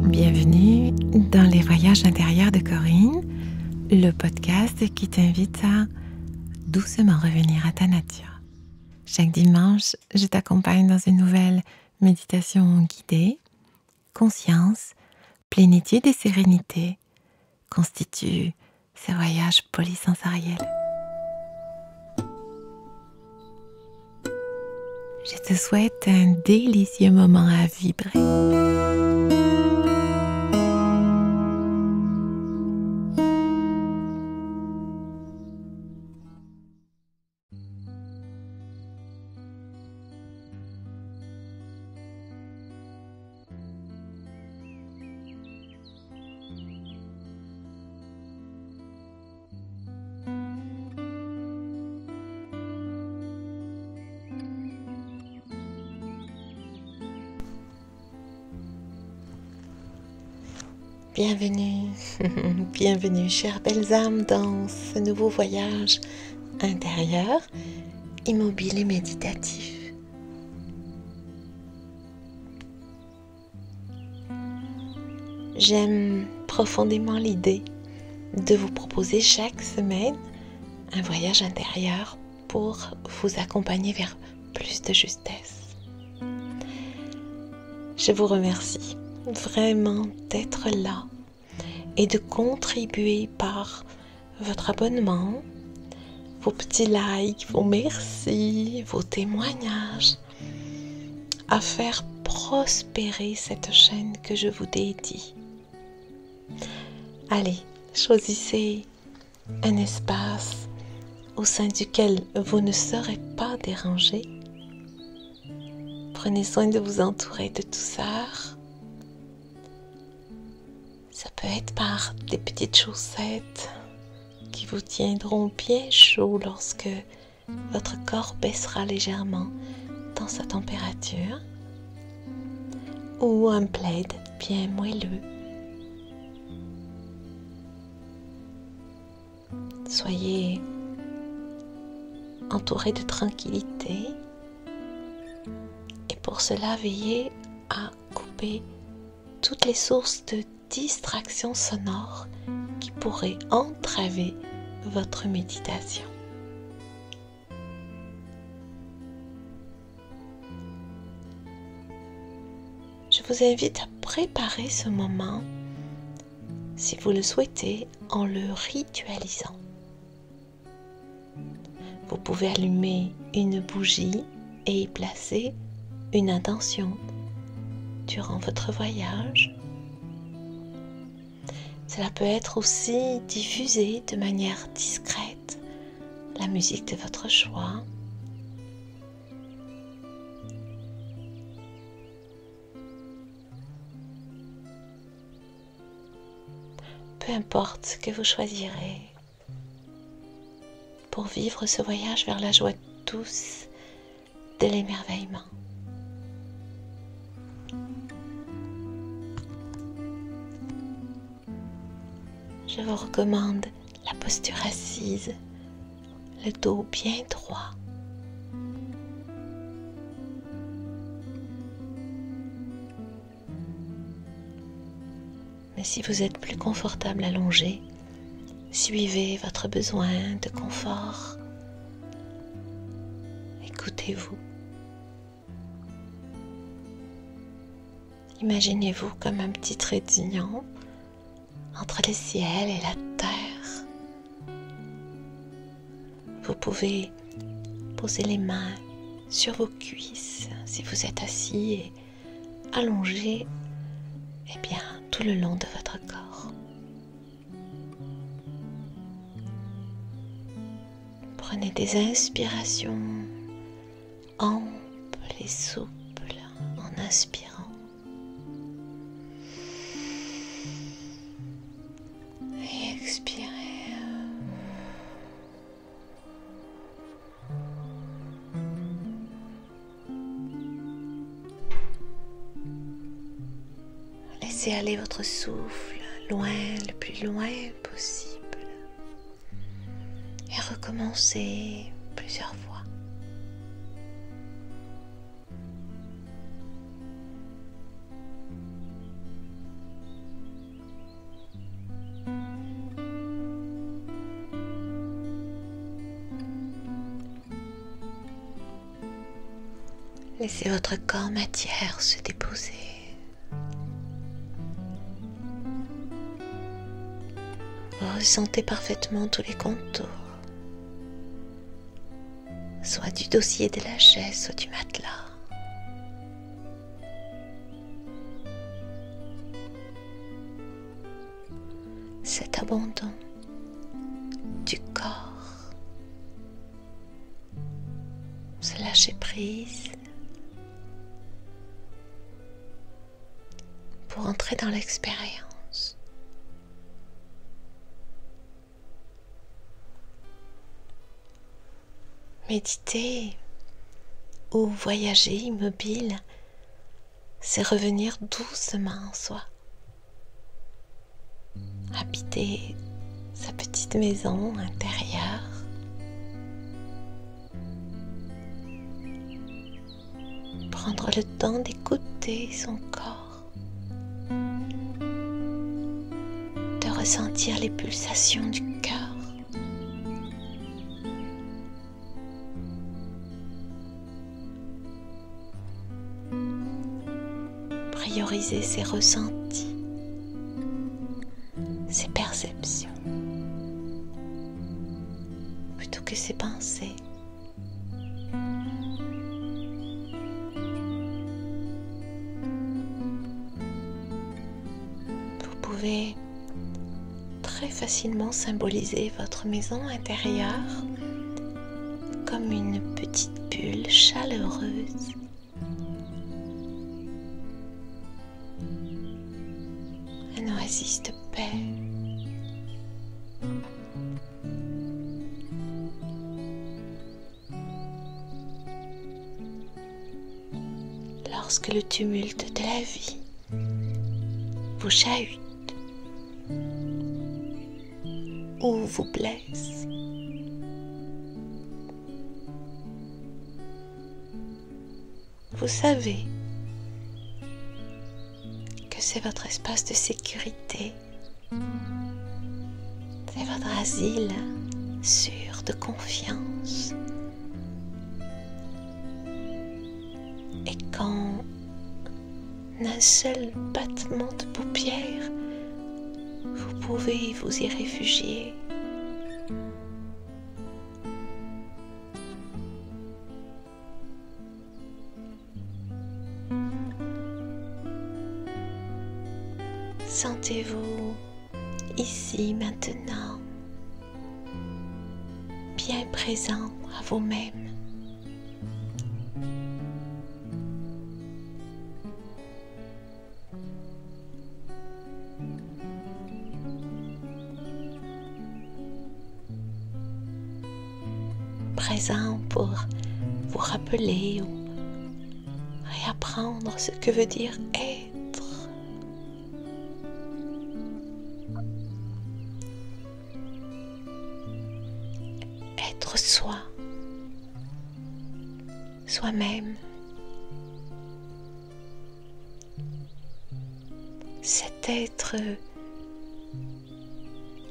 Bienvenue dans les voyages intérieurs de Corinne, le podcast qui t'invite à doucement revenir à ta nature. Chaque dimanche, je t'accompagne dans une nouvelle méditation guidée. Conscience, plénitude et sérénité constituent ce voyage polysensoriel. Je te souhaite un délicieux moment à vibrer. Bienvenue, bienvenue chères belles âmes dans ce nouveau voyage intérieur, immobile et méditatif. J'aime profondément l'idée de vous proposer chaque semaine un voyage intérieur pour vous accompagner vers plus de justesse. Je vous remercie vraiment d'être là et de contribuer par votre abonnement, vos petits likes, vos merci, vos témoignages à faire prospérer cette chaîne que je vous dédie. Allez, choisissez un espace au sein duquel vous ne serez pas dérangé. Prenez soin de vous entourer de douceur. Ça peut être par des petites chaussettes qui vous tiendront bien chaud lorsque votre corps baissera légèrement dans sa température, ou un plaid bien moelleux. Soyez entouré de tranquillité et pour cela veillez à couper toutes les sources de distractions sonores qui pourraient entraver votre méditation. Je vous invite à préparer ce moment, si vous le souhaitez, en le ritualisant. Vous pouvez allumer une bougie et y placer une intention durant votre voyage. Cela peut être aussi diffusé de manière discrète, la musique de votre choix. Peu importe ce que vous choisirez pour vivre ce voyage vers la joie douce de l'émerveillement. Je vous recommande la posture assise, le dos bien droit. Mais si vous êtes plus confortable allongé, suivez votre besoin de confort. Écoutez-vous. Imaginez-vous comme un petit trait d'union entre le ciel et la terre. Vous pouvez poser les mains sur vos cuisses si vous êtes assis et allongé, tout le long de votre corps. Prenez des inspirations amples et souples en inspirant. Et expirez. Laissez aller votre souffle loin, le plus loin possible. Et recommencer plusieurs fois. Laissez votre corps matière se déposer. Vous ressentez parfaitement tous les contours, soit du dossier de la chaise, soit du matelas. Cet abandon du corps, se lâcher prise pour entrer dans l'expérience. Méditer ou voyager immobile, c'est revenir doucement en soi. Habiter sa petite maison intérieure. Prendre le temps d'écouter son corps. De ressentir les pulsations du cœur. Prioriser ses ressentis, ses perceptions, plutôt que ses pensées. Vous pouvez très facilement symboliser votre maison intérieure comme une petite bulle chaleureuse. Un oasis de paix. Lorsque le tumulte de la vie vous chahute ou vous blesse, vous savez que c'est votre espace de sécurité, c'est votre asile sûr de confiance. Et qu'en un seul battement de paupières, vous pouvez vous y réfugier. Sentez-vous ici maintenant, bien présent à vous-même. Présent pour vous rappeler ou réapprendre ce que veut dire être. Être soi, soi-même. Cet être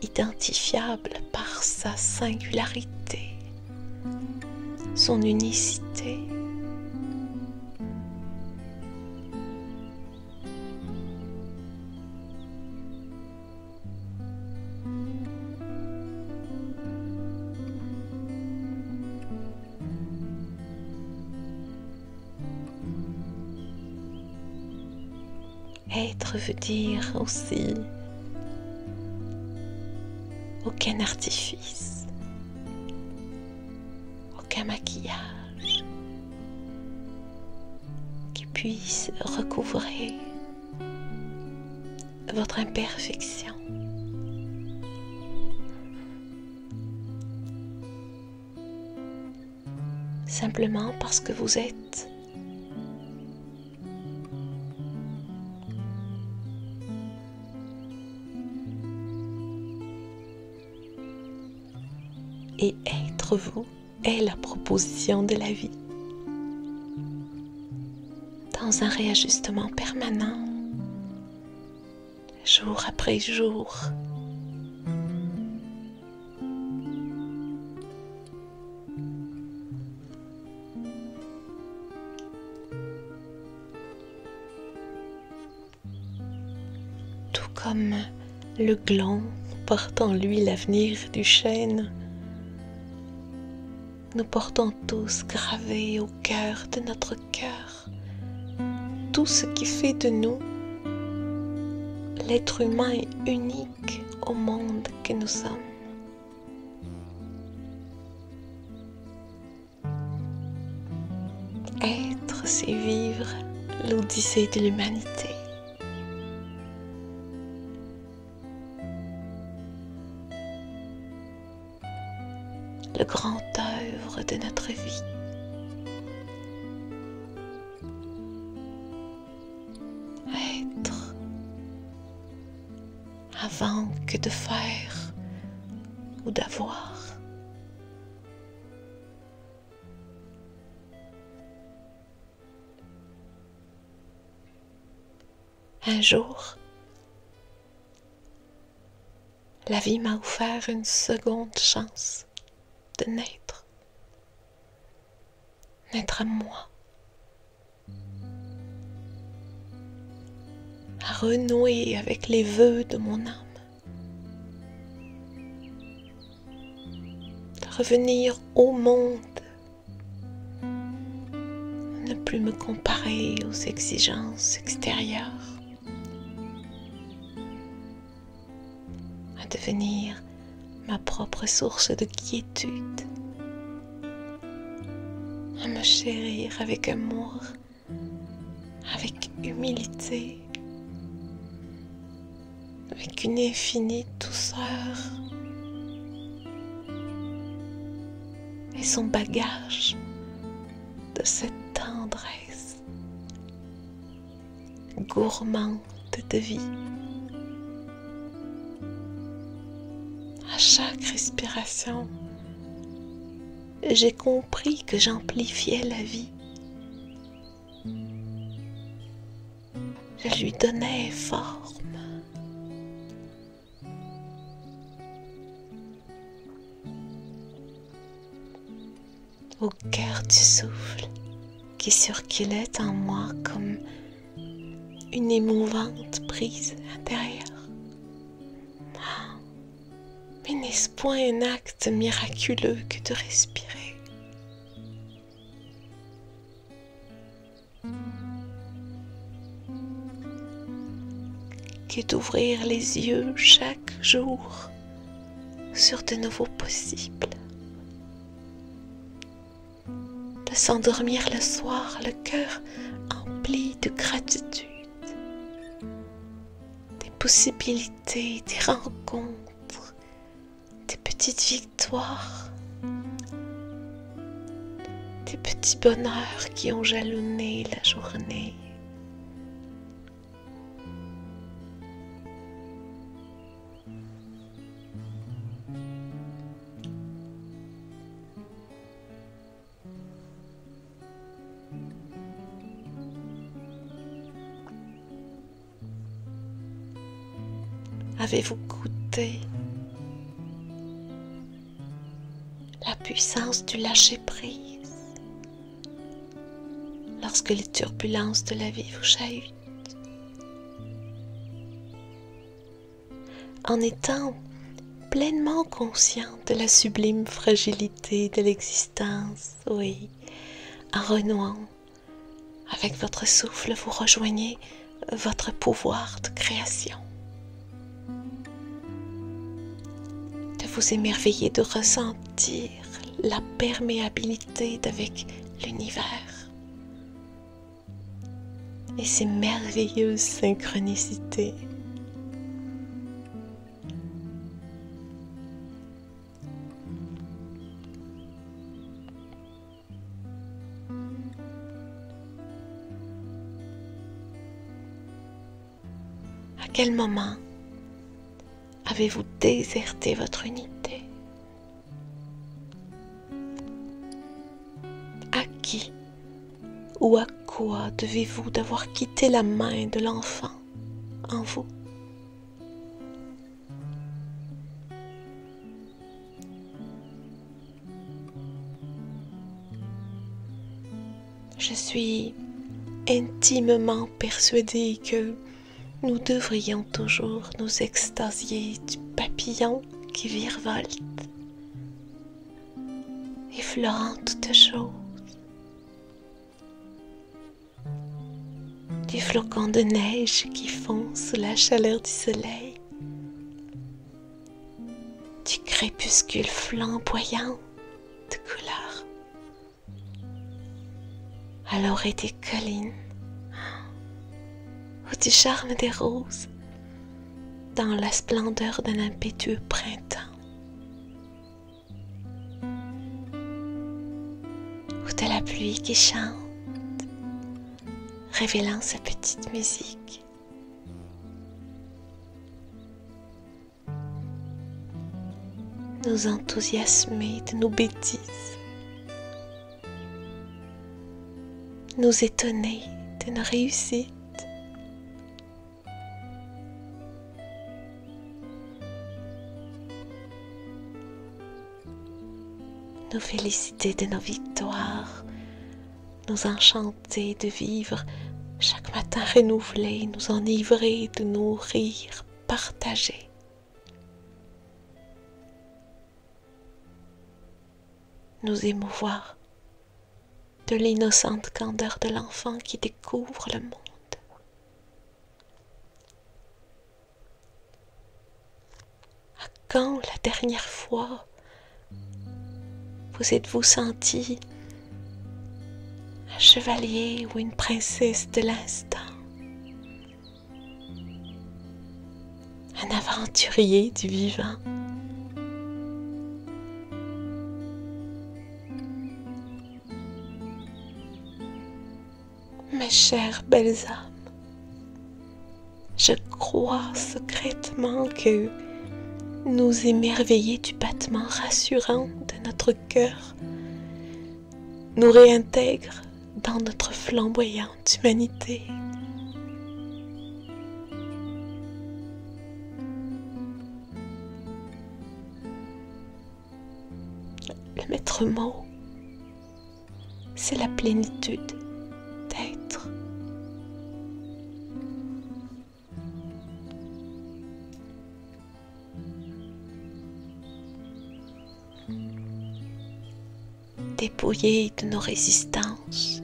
identifiable par sa singularité, son unicité. Être veut dire aussi aucun artifice, aucun maquillage qui puisse recouvrer votre imperfection. Simplement parce que vous êtes. et être vous est la proposition de la vie. Dans un réajustement permanent, jour après jour. Tout comme le gland porte en lui l'avenir du chêne, nous portons tous gravé au cœur de notre cœur tout ce qui fait de nous l'être humain unique au monde que nous sommes. Être, c'est vivre l'odyssée de l'humanité. Le grand œuvre de notre vie. Être avant que de faire ou d'avoir. Un jour, la vie m'a offert une seconde chance de naître à moi, à renouer avec les vœux de mon âme, de revenir au monde, ne plus me comparer aux exigences extérieures, à devenir ma propre source de quiétude, à me chérir avec amour, avec humilité, avec une infinie douceur et son bagage de cette tendresse gourmande de vie. À chaque respiration, j'ai compris que j'amplifiais la vie. Je lui donnais forme. Au cœur du souffle qui circulait en moi comme une émouvante brise intérieure. Mais n'est-ce point un acte miraculeux que de respirer? Que d'ouvrir les yeux chaque jour sur de nouveaux possibles? De s'endormir le soir, le cœur empli de gratitude, des possibilités, des rencontres, des petites victoires, des petits bonheurs qui ont jalonné la journée. Avez-vous goûté la puissance du lâcher-prise lorsque les turbulences de la vie vous chahutent? En étant pleinement conscient de la sublime fragilité de l'existence, oui, en renouant avec votre souffle, vous rejoignez votre pouvoir de création. Vous émerveillez de ressentir la perméabilité d'avec l'univers et ses merveilleuses synchronicités. À quel moment avez-vous déserté votre unité? qui ou à quoi devez-vous d'avoir quitté la main de l'enfant en vous? Je suis intimement persuadée que nous devrions toujours nous extasier du papillon qui virevolte, effleurant toutes choses, des flocons de neige qui fondent sous la chaleur du soleil, du crépuscule flamboyant de couleurs, à l'orée des collines, ou du charme des roses dans la splendeur d'un impétueux printemps, ou de la pluie qui chante, révélant sa petite musique. Nous enthousiasmer de nos bêtises, nous étonner de nos réussites, nous féliciter de nos victoires, nous enchanter de vivre chaque matin renouvelé, nous enivrer de nos rires partagés. Nous émouvoir de l'innocente candeur de l'enfant qui découvre le monde. À quand la dernière fois vous êtes-vous senti un chevalier ou une princesse de l'instant, un aventurier du vivant? Mes chères belles âmes, je crois secrètement que nous émerveiller du battement rassurant de notre cœur nous réintègre dans notre flamboyante humanité. Le maître mot, c'est la plénitude d'être. Dépouillés de nos résistances,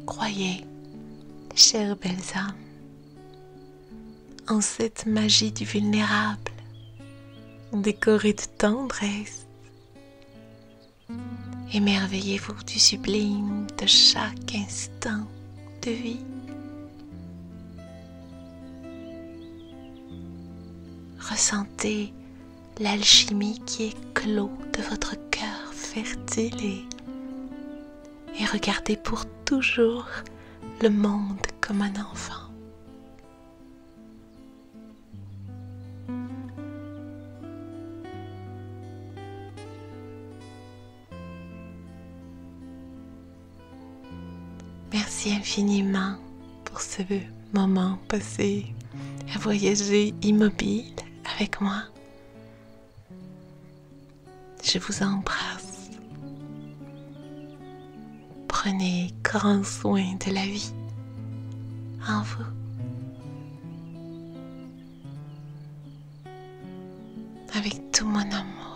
croyez, chères belles âmes, en cette magie du vulnérable, décorée de tendresse. Émerveillez-vous du sublime de chaque instant de vie. Ressentez l'alchimie qui éclot de votre cœur fertile et regardez pour toujours le monde comme un enfant. Merci infiniment pour ce moment passé à voyager immobile avec moi. Je vous embrasse. Prenez grand soin de la vie en vous. Avec tout mon amour.